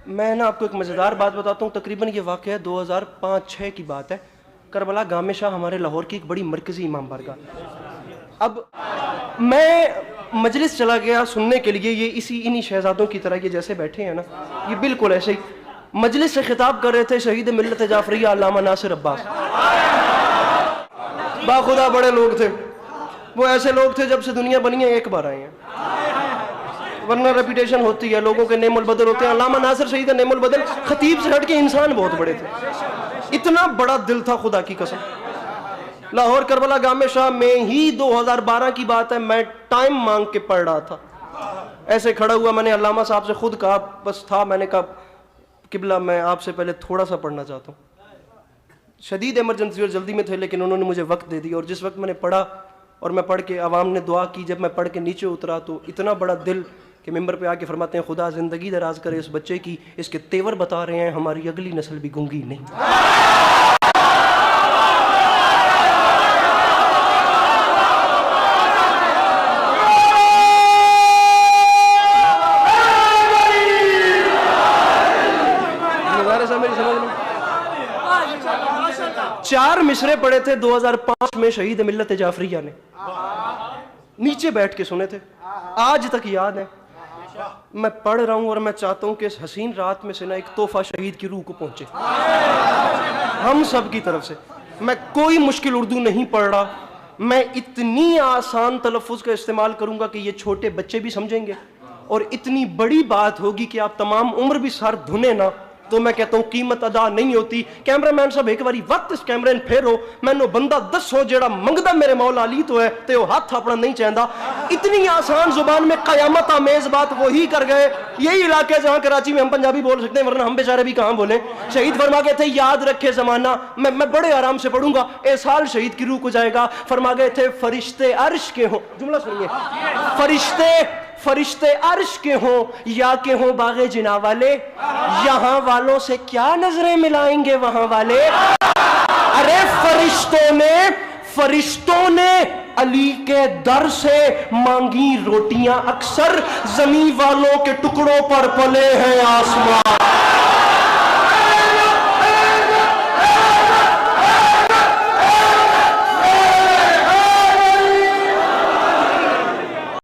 میں نا آپ کو ایک مزیدار بات بتاتا ہوں. تقریباً یہ واقعہ 2005-6 کی بات ہے. کربلا گام شاہ ہمارے لاہور کی ایک بڑی مرکزی امام بارگاہ. اب میں مجلس چلا گیا سننے کے لیے. یہ انہی شہزادوں کی طرح یہ جیسے بیٹھے ہیں نا, یہ بالکل ایسے ہی مجلس سے خطاب کر رہے تھے شہید ملت جعفریہ علامہ ناصر عباس. باخدا بڑے لوگ تھے وہ, ایسے لوگ تھے جب سے دنیا بنی ہے ایک بار آئے ہیں, ورنہ ریپیٹیشن ہوتی ہے, لوگوں کے نعم البدل ہوتے ہیں. علامہ ناصر شہید نعم البدل خطیب سے ہٹ کے انسان بہت بڑے تھے. اتنا بڑا دل تھا خدا کی قسم. لاہور کربلا گام شاہ میں ہی 2012 کی بات ہے, میں ٹائم مانگ کے پڑھ رہا تھا. ایسے کھڑا ہوا, میں نے علامہ صاحب سے خود کہا, بس تھا, میں نے کہا قبلہ میں آپ سے پہلے تھوڑا سا پڑھنا چاہتا ہوں. شدید ایمرجنسی اور جلدی میں تھے, لیکن انہوں نے مجھے وقت دے دیا. اور جس وقت میں نے پڑھا اور میں پڑھ کے عوام نے دعا کی, جب میں پڑھ کے نیچے اترا تو اتنا بڑا دل کہ ممبر پہ آ کے فرماتے ہیں خدا زندگی دراز کرے اس بچے کی, اس کے تیور بتا رہے ہیں ہماری اگلی نسل بھی گنگی نہیں. چار مصرے پڑے تھے 2005 میں شہید ملت جعفریہ نے, نیچے بیٹھ کے سنے تھے, آج تک یاد ہے. میں پڑھ رہا ہوں اور میں چاہتا ہوں کہ اس حسین رات میں سے نا ایک تحفہ شہید کی روح کو پہنچے ہم سب کی طرف سے. میں کوئی مشکل اردو نہیں پڑھ رہا, میں اتنی آسان تلفظ کا استعمال کروں گا کہ یہ چھوٹے بچے بھی سمجھیں گے, اور اتنی بڑی بات ہوگی کہ آپ تمام عمر بھی سر دھنے نا تو میں کہتا ہوں قیمت ادا نہیں ہوتی. کیمرہ مین صاحب ایک باری وقت اس کیمرے نے پھیرو, مینو بندہ دسو جیڑا منگدا میرے مولا علی تو ہے تے وہ ہاتھ اپنا نہیں چاہندا. اتنی آسان زبان میں قیامت آمیز بات وہی کر گئے. یہی علاقے جہاں کراچی میں ہم پنجابی بول سکتے ہیں, ورنہ ہم بیچارے بھی کہاں بولیں. شہید فرما گئے تھے یاد رکھے زمانہ, میں بڑے آرام سے پڑھوں گا, اے سال شہید کی روح کو جائے گا. فرما گئے تھے فرشتے عرش کے ہوں, جملہ سنیے, فرشتے عرش کے ہوں یا کہ ہوں باغ جنا والے, یہاں والوں سے کیا نظریں ملائیں گے وہاں والے. ارے فرشتوں نے علی کے در سے مانگی روٹیاں, اکثر زمین والوں کے ٹکڑوں پر پلے ہیں آسمان.